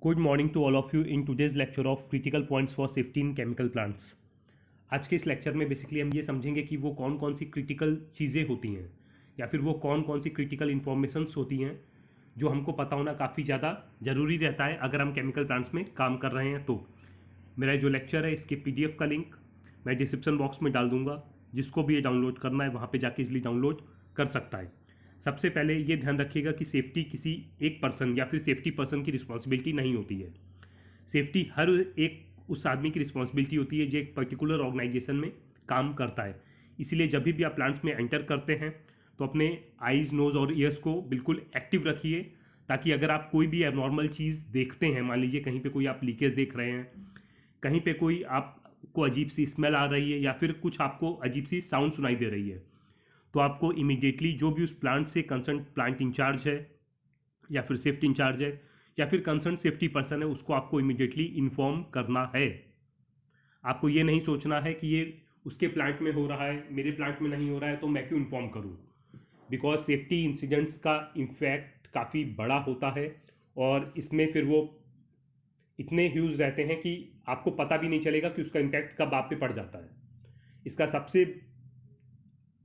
Good morning to all of you in today's lecture of critical points for safety in chemical plants। आज के इस lecture में basically हम ये समझेंगे कि वो कौन कौन सी क्रिटिकल चीज़ें होती हैं या फिर वो कौन कौन सी क्रिटिकल इन्फॉर्मेशंस होती हैं जो हमको पता होना काफ़ी ज़्यादा ज़रूरी रहता है अगर हम केमिकल प्लांट्स में काम कर रहे हैं। तो मेरा जो लेक्चर है इसके PDF का लिंक मैं डिस्क्रिप्शन बॉक्स में डाल दूंगा, जिसको भी ये डाउनलोड करना है वहाँ पे जाके इजली डाउनलोड कर सकता है। सबसे पहले ये ध्यान रखिएगा कि सेफ्टी किसी एक पर्सन या फिर सेफ्टी पर्सन की रिस्पॉन्सिबिलिटी नहीं होती है। सेफ्टी हर एक उस आदमी की रिस्पॉन्सिबिलिटी होती है जो एक पर्टिकुलर ऑर्गेनाइजेशन में काम करता है। इसीलिए जब भी आप प्लांट्स में एंटर करते हैं तो अपने आईज, नोज़ और ईयर्स को बिल्कुल एक्टिव रखिए, ताकि अगर आप कोई भी एबनॉर्मल चीज़ देखते हैं, मान लीजिए कहीं पे कोई आप लीकेज देख रहे हैं, कहीं पे कोई आपको अजीब सी स्मेल आ रही है या फिर कुछ आपको अजीब सी साउंड सुनाई दे रही है, तो आपको इमीडिएटली जो भी उस प्लांट से कंसर्न प्लांट इंचार्ज है या फिर सेफ्टी इंचार्ज है या फिर कंसर्न सेफ्टी पर्सन है, उसको आपको इमीडिएटली इन्फॉर्म करना है। आपको ये नहीं सोचना है कि ये उसके प्लांट में हो रहा है, मेरे प्लांट में नहीं हो रहा है, तो मैं क्यों इन्फॉर्म करूँ। बिकॉज सेफ्टी इंसिडेंट्स का इम्पैक्ट काफ़ी बड़ा होता है और इसमें फिर वो इतने ह्यूज रहते हैं कि आपको पता भी नहीं चलेगा कि उसका इम्पैक्ट कब आप पे पड़ जाता है। इसका सबसे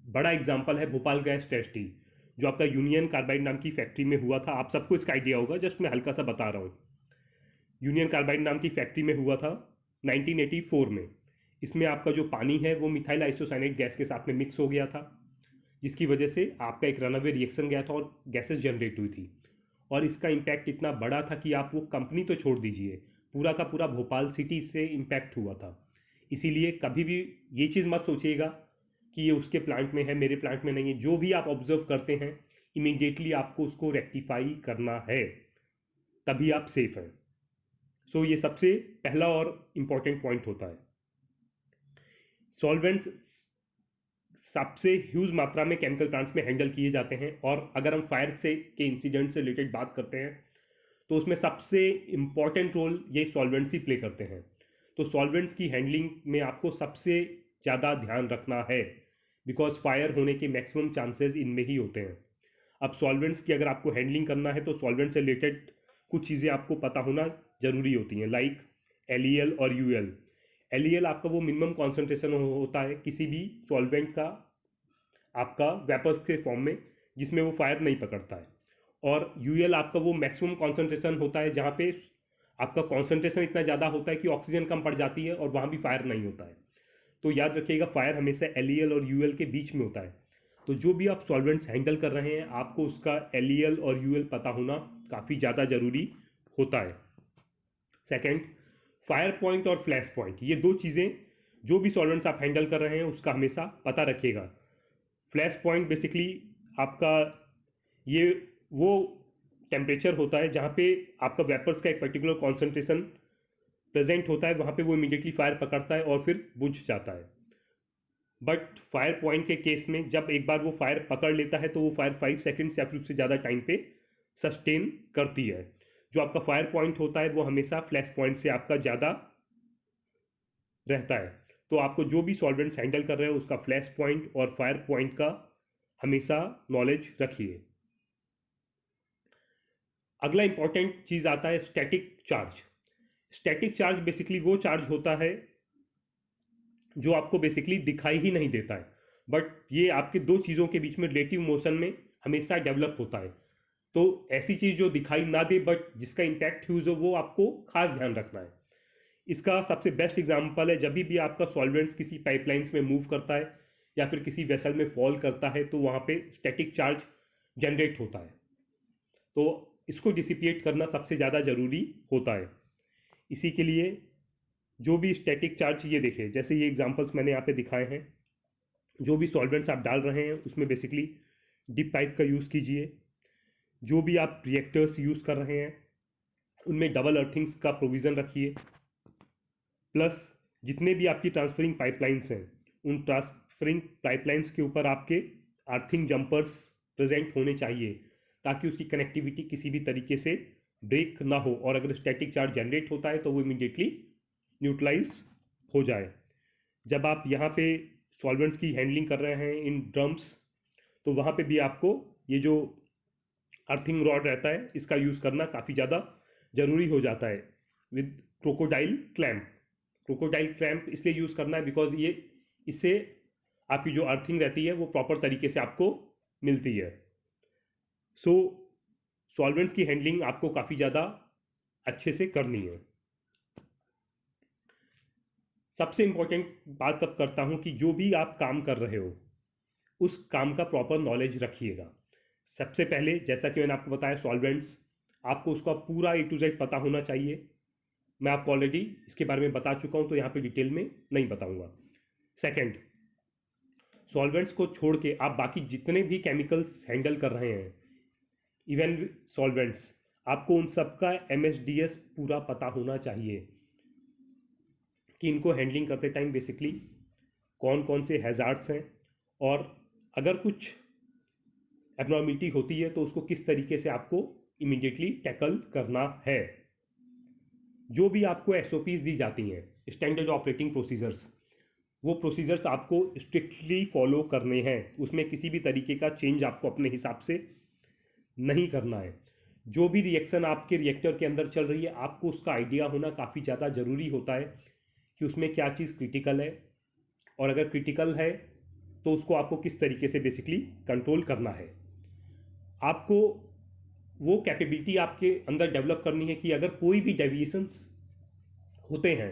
बड़ा एग्जाम्पल है भोपाल गैस ट्रेजेडी, जो आपका यूनियन कार्बाइड नाम की फैक्ट्री में हुआ था। आप सबको इसका आइडिया होगा, जस्ट मैं हल्का सा बता रहा हूँ। यूनियन कार्बाइड नाम की फैक्ट्री में हुआ था 1984 में। इसमें आपका जो पानी है वो मिथाइल आइसोसाइनेट गैस के साथ में मिक्स हो गया था, जिसकी वजह से आपका एक रनअवे रिएक्शन गया था और गैसेस जनरेट हुई थी। और इसका इम्पैक्ट इतना बड़ा था कि आप वो कंपनी तो छोड़ दीजिए, पूरा का पूरा भोपाल सिटी से इम्पैक्ट हुआ था। इसीलिए कभी भी ये चीज़ मत सोचिएगा कि ये उसके प्लांट में है, मेरे प्लांट में नहीं है। जो भी आप ऑब्जर्व करते हैं इमीडिएटली आपको उसको रेक्टिफाई करना है, तभी आप सेफ हैं। सो ये सबसे पहला और इम्पॉर्टेंट पॉइंट होता है। सॉल्वेंट्स सबसे ह्यूज मात्रा में केमिकल प्लांट्स में हैंडल किए जाते हैं, और अगर हम फायर से के इंसिडेंट से रिलेटेड बात करते हैं तो उसमें सबसे इम्पॉर्टेंट रोल ये सॉल्वेंट्स ही प्ले करते हैं। तो सॉल्वेंट्स की हैंडलिंग में आपको सबसे ज़्यादा ध्यान रखना है, बिकॉज फायर होने के मैक्सिमम चांसेस इनमें ही होते हैं। अब सॉल्वेंट्स की अगर आपको हैंडलिंग करना है तो सॉल्वेंट से रिलेटेड कुछ चीज़ें आपको पता होना ज़रूरी होती हैं, लाइक LEL और UL। LEL आपका वो मिनिमम कॉन्सेंट्रेशन होता है किसी भी सॉल्वेंट का, आपका वेपर्स के फॉर्म में, जिसमें वो फायर नहीं पकड़ता है। और UL आपका वो मैक्सिमम कॉन्सेंट्रेशन होता है जहाँ पे आपका कॉन्सेंट्रेशन इतना ज़्यादा होता है कि ऑक्सीजन कम पड़ जाती है और वहाँ भी फायर नहीं होता है। तो याद रखिएगा, फायर हमेशा LEL और UL के बीच में होता है। तो जो भी आप सॉल्वेंट्स हैंडल कर रहे हैं आपको उसका LEL और UL पता होना काफ़ी ज़्यादा ज़रूरी होता है। सेकंड, फायर पॉइंट और फ्लैश पॉइंट, ये दो चीज़ें जो भी सॉल्वेंट्स आप हैंडल कर रहे हैं उसका हमेशा पता रखिएगा। फ्लैश पॉइंट बेसिकली आपका ये वो टेम्परेचर होता है जहाँ पे आपका वेपर्स का एक पर्टिकुलर कॉन्सेंट्रेशन प्रेजेंट होता है, वहाँ पे वो इमीडिएटली फायर पकड़ता है और फिर बुझ जाता है। बट फायर पॉइंट के केस में जब एक बार वो फायर पकड़ लेता है तो वो फायर 5 सेकेंड्स या फिर उससे ज़्यादा टाइम पे सस्टेन करती है। जो आपका फायर पॉइंट होता है वो हमेशा फ्लैश पॉइंट से आपका ज़्यादा रहता है। तो आपको जो भी सॉल्वेंट्स हैंडल कर रहे हो उसका फ्लैश पॉइंट और फायर पॉइंट का हमेशा नॉलेज रखिए। अगला इंपॉर्टेंट चीज़ आता है static charge. Static charge basically वो चार्ज होता है जो आपको बेसिकली दिखाई ही नहीं देता है, बट ये आपके दो चीज़ों के बीच में रिलेटिव मोशन में हमेशा डेवलप होता है। तो ऐसी चीज़ जो दिखाई ना दे बट जिसका इम्पैक्ट ह्यूज हो, वो आपको खास ध्यान रखना है। इसका सबसे बेस्ट एग्जांपल है जब भी आपका सॉल्वेंट्स किसी पाइपलाइंस में मूव करता है या फिर किसी वेसल में फॉल करता है तो वहाँ पे स्टैटिक चार्ज जनरेट होता है। तो इसको डिसिपिएट करना सबसे ज़्यादा ज़रूरी होता है। इसी के लिए जो भी स्टैटिक चार्ज, ये देखिए जैसे ये एग्जांपल्स मैंने यहाँ पे दिखाए हैं, जो भी सॉल्वेंट्स आप डाल रहे हैं उसमें बेसिकली डिप पाइप का यूज़ कीजिए। जो भी आप रिएक्टर्स यूज़ कर रहे हैं उनमें डबल अर्थिंग्स का प्रोविज़न रखिए। प्लस जितने भी आपकी ट्रांसफरिंग पाइपलाइंस हैं उन ट्रांसफरिंग पाइपलाइंस के ऊपर आपके अर्थिंग जंपर्स प्रेजेंट होने चाहिए, ताकि उसकी कनेक्टिविटी किसी भी तरीके से ब्रेक ना हो, और अगर स्टैटिक चार्ज जनरेट होता है तो वो इमीडिएटली न्यूट्रलाइज हो जाए। जब आप यहाँ पे सॉल्वेंट्स की हैंडलिंग कर रहे हैं इन ड्रम्स, तो वहाँ पे भी आपको ये जो अर्थिंग रॉड रहता है इसका यूज़ करना काफ़ी ज़्यादा ज़रूरी हो जाता है with crocodile clamp. Crocodile clamp इसलिए यूज़ करना है बिकॉज ये इससे आपकी जो अर्थिंग रहती है वो प्रॉपर तरीके से आपको मिलती है। सो सॉल्वेंट्स की हैंडलिंग आपको काफ़ी ज़्यादा अच्छे से करनी है। सबसे इम्पोर्टेंट बात अब करता हूँ कि जो भी आप काम कर रहे हो उस काम का प्रॉपर नॉलेज रखिएगा। सबसे पहले जैसा कि मैंने आपको बताया सॉल्वेंट्स, आपको उसका पूरा ए टू जेड पता होना चाहिए। मैं आपको ऑलरेडी इसके बारे में बता चुका हूँ तो यहाँ पे डिटेल में नहीं बताऊँगा। सेकंड, सॉल्वेंट्स को छोड़ के आप बाकी जितने भी केमिकल्स हैंडल कर रहे हैं, इवन सॉल्वेंट्स, आपको उन सब का MSDS पूरा पता होना चाहिए कि इनको हैंडलिंग करते टाइम बेसिकली कौन कौन से हैज़ार्ड्स हैं और अगर कुछ एबनॉर्मलिटी होती है तो उसको किस तरीके से आपको इमीडिएटली टैकल करना है। जो भी आपको SOPs दी जाती हैं, स्टैंडर्ड ऑपरेटिंग प्रोसीजर्स, वो प्रोसीजर्स आपको स्ट्रिक्टली फॉलो करने हैं। उसमें किसी भी तरीके का चेंज आपको अपने हिसाब से नहीं करना है। जो भी रिएक्शन आपके रिएक्टर के अंदर चल रही है आपको उसका आइडिया होना काफ़ी ज़्यादा ज़रूरी होता है कि उसमें क्या चीज़ क्रिटिकल है और अगर क्रिटिकल है तो उसको आपको किस तरीके से बेसिकली कंट्रोल करना है। आपको वो कैपेबिलिटी आपके अंदर डेवलप करनी है कि अगर कोई भी डेविएशंस होते हैं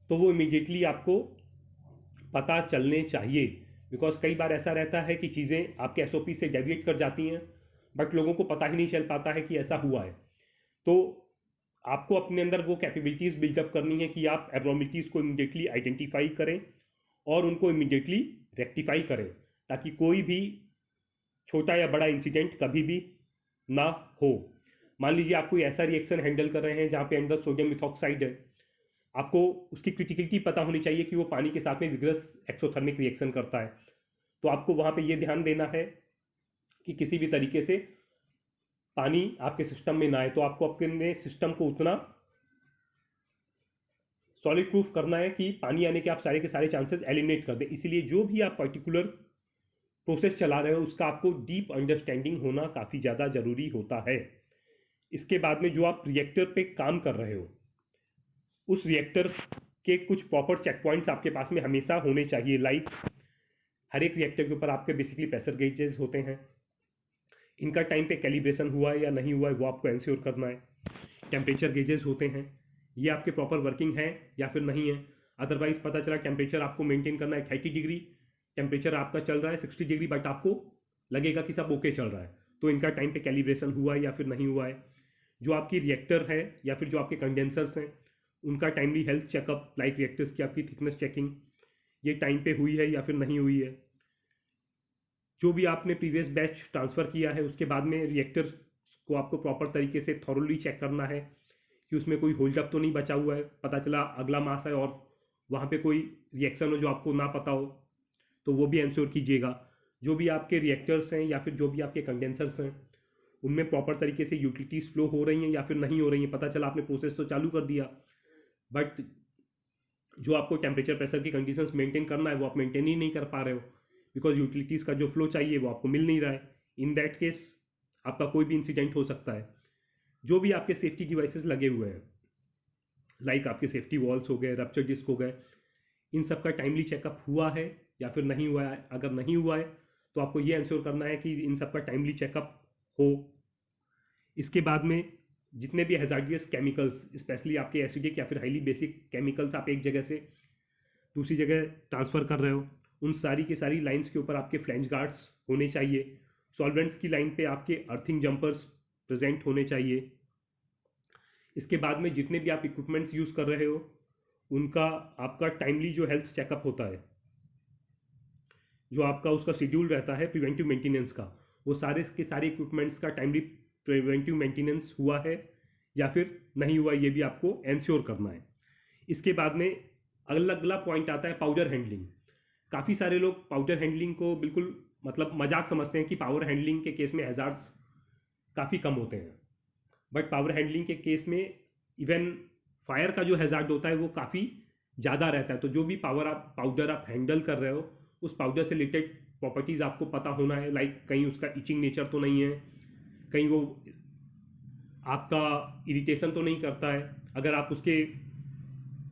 तो वो इमीडिएटली आपको पता चलने चाहिए। बिकॉज कई बार ऐसा रहता है कि चीज़ें आपके SOP से डेविएट कर जाती हैं बट लोगों को पता ही नहीं चल पाता है कि ऐसा हुआ है। तो आपको अपने अंदर वो कैपेबिलिटीज़ बिल्डअप करनी है कि आप एबनॉर्मलिटीज़ को इमीडिएटली आइडेंटिफाई करें और उनको इमीडिएटली रेक्टिफाई करें ताकि कोई भी छोटा या बड़ा इंसिडेंट कभी भी ना हो। मान लीजिए आप कोई ऐसा रिएक्शन हैंडल कर रहे हैं जहाँ पे अंदर सोडियम मिथॉक्साइड है, आपको उसकी क्रिटिकलिटी पता होनी चाहिए कि वो पानी के साथ में विग्रस एक्सोथर्मिक रिएक्शन करता है। तो आपको वहाँ पे ये ध्यान देना है कि किसी भी तरीके से पानी आपके सिस्टम में ना आए। तो आपको अपने सिस्टम को उतना सॉलिड प्रूफ करना है कि पानी आने के आप सारे के सारे चांसेस एलिमिनेट कर दें। इसीलिए जो भी आप पर्टिकुलर प्रोसेस चला रहे हो उसका आपको डीप अंडरस्टैंडिंग होना काफ़ी ज़्यादा ज़रूरी होता है। इसके बाद में जो आप रिएक्टर पे काम कर रहे हो उस रिएक्टर के कुछ प्रॉपर चेक पॉइंट्स आपके पास में हमेशा होने चाहिए। लाइक हर एक रिएक्टर के ऊपर आपके बेसिकली प्रेशर गेजेस होते हैं, इनका टाइम पे कैलिब्रेशन हुआ है या नहीं हुआ है वो आपको इंश्योर करना है। टेम्परेचर गेजेस होते हैं, ये आपके प्रॉपर वर्किंग है या फिर नहीं है। अदरवाइज पता चला टेम्परेचर आपको मेंटेन करना है 30 डिग्री, टेम्परेचर आपका चल रहा है 60 डिग्री बट आपको लगेगा कि सब ओके चल रहा है, तो इनका टाइम पे कैलिब्रेशन हुआ है या फिर नहीं हुआ है। जो आपकी रिएक्टर है या फिर जो आपके कंडेंसर्स हैं उनका timely health checkup, like reactors की आपकी थिकनेस चेकिंग, ये टाइम पे हुई है या फिर नहीं हुई है। जो भी आपने प्रीवियस बैच ट्रांसफ़र किया है उसके बाद में रिएक्टर को आपको प्रॉपर तरीके से थॉरली चेक करना है कि उसमें कोई होल्ड अप तो नहीं बचा हुआ है। पता चला अगला मास है और वहाँ पे कोई रिएक्शन हो जो आपको ना पता हो तो वो भी इंश्योर कीजिएगा। जो भी आपके रिएक्टर्स हैं या फिर जो भी आपके कंडेंसर्स हैं उनमें प्रॉपर तरीके से यूटिलिटीज़ फ्लो हो रही हैं या फिर नहीं हो रही हैं। पता चला आपने प्रोसेस तो चालू कर दिया बट जो आपको टेम्परेचर प्रेशर की कंडीशंस मेंटेन करना है वो आप मेंटेन ही नहीं कर पा रहे हो बिकॉज यूटिलिटीज़ का जो फ्लो चाहिए वो आपको मिल नहीं रहा है। इन दैट केस आपका कोई भी इंसिडेंट हो सकता है। जो भी आपके सेफ्टी डिवाइसेस लगे हुए हैं लाइक आपके सेफ्टी वॉल्स हो गए, रप्चर डिस्क हो गए, इन सब का टाइमली चेकअप हुआ है या फिर नहीं हुआ है। अगर नहीं हुआ है तो आपको ये इंश्योर करना है कि इन सब का टाइमली चेकअप हो। इसके बाद में जितने भी हैजार्डियस केमिकल्स, स्पेशली आपके एसिडिक या फिर हाईली बेसिक केमिकल्स आप एक जगह से दूसरी जगह ट्रांसफ़र कर रहे हो, उन सारी की सारी लाइंस के ऊपर आपके फ्लैंज गार्ड्स होने चाहिए। सॉल्वेंट्स की लाइन पे आपके अर्थिंग जंपर्स प्रेजेंट होने चाहिए। इसके बाद में जितने भी आप इक्विपमेंट्स यूज़ कर रहे हो उनका आपका टाइमली जो हेल्थ चेकअप होता है, जो आपका उसका शेड्यूल रहता है प्रिवेंटिव मेंटेनेंस का, वो सारे के सारे इक्विपमेंट्स का टाइमली प्रिवेंटिव मेंटेनेंस हुआ है या फिर नहीं हुआ, ये भी आपको इंश्योर करना है। इसके बाद में अगला पॉइंट आता है पाउडर हैंडलिंग। काफ़ी सारे लोग पाउडर हैंडलिंग को बिल्कुल मतलब मजाक समझते हैं कि पावर हैंडलिंग के केस में हैजार्ड्स काफ़ी कम होते हैं, बट पावर हैंडलिंग के केस में इवन फायर का जो हैजार्ड होता है वो काफ़ी ज़्यादा रहता है। तो जो भी पाउडर आप हैंडल कर रहे हो उस पाउडर से रिलेटेड प्रॉपर्टीज़ आपको पता होना है। लाइक कहीं उसका इचिंग नेचर तो नहीं है, कहीं वो आपका इरिटेशन तो नहीं करता है, अगर आप उसके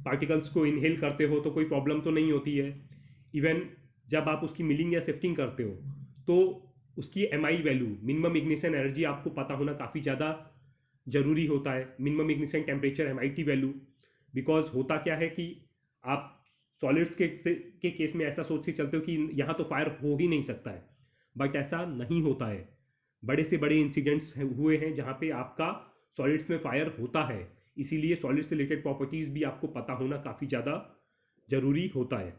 पार्टिकल्स को इनहेल करते हो तो कोई प्रॉब्लम तो नहीं होती है। इवन जब आप उसकी मिलिंग या शिफ्टिंग करते हो तो उसकी MI value, minimum ignition energy, आपको पता होना काफ़ी ज़्यादा ज़रूरी होता है। Minimum ignition temperature, MIT value, because होता क्या है कि आप सॉलिड्स के केस में ऐसा सोच के चलते हो कि यहाँ तो फायर हो ही नहीं सकता है, बट ऐसा नहीं होता है। बड़े से बड़े इंसिडेंट्स हुए हैं जहाँ पे आपका सॉलिड्स में फायर होता है, इसीलिए सॉलिड से रिलेटेड प्रॉपर्टीज़ भी आपको पता होना काफ़ी ज़्यादा ज़रूरी होता है।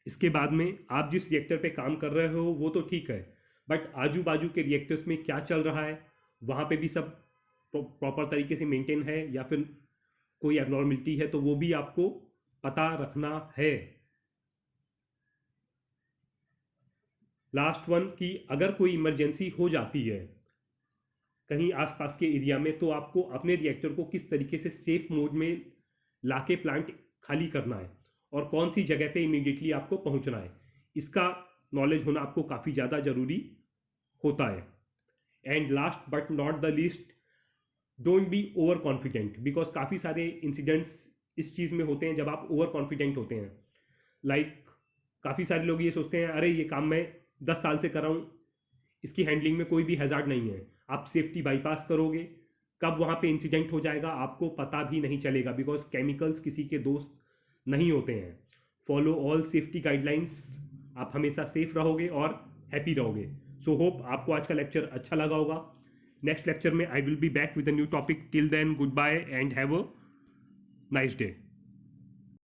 इसके बाद में आप जिस रिएक्टर पे काम कर रहे हो वो तो ठीक है, बट आजू बाजू के रिएक्टर्स में क्या चल रहा है, वहाँ पे भी सब प्रॉपर तरीके से मेंटेन है या फिर कोई एबनॉर्मलिटी है, तो वो भी आपको पता रखना है। लास्ट वन, कि अगर कोई इमरजेंसी हो जाती है कहीं आसपास के एरिया में, तो आपको अपने रिएक्टर को किस तरीके से सेफ मोड में लाके प्लांट खाली करना है और कौन सी जगह पे इमीडिएटली आपको पहुंचना है, इसका नॉलेज होना आपको काफ़ी ज़्यादा ज़रूरी होता है। And last but not the least, don't be over confident, because काफ़ी सारे इंसिडेंट्स इस चीज़ में होते हैं जब आप ओवर कॉन्फिडेंट होते हैं। लाइक काफ़ी सारे लोग ये सोचते हैं अरे ये काम मैं 10 साल से कर रहा हूँ, इसकी हैंडलिंग में कोई भी हैज़ार्ड नहीं है, आप सेफ्टी बाईपास करोगे, कब वहाँ पे इंसिडेंट हो जाएगा आपको पता भी नहीं चलेगा, बिकॉज केमिकल्स किसी के दोस्त नहीं होते हैं। फॉलो ऑल सेफ्टी गाइडलाइंस, आप हमेशा सेफ रहोगे और हैप्पी रहोगे। सो होप आपको आज का लेक्चर अच्छा लगा होगा। नेक्स्ट लेक्चर में I will be back with a new topic. Till then goodbye and have a nice day.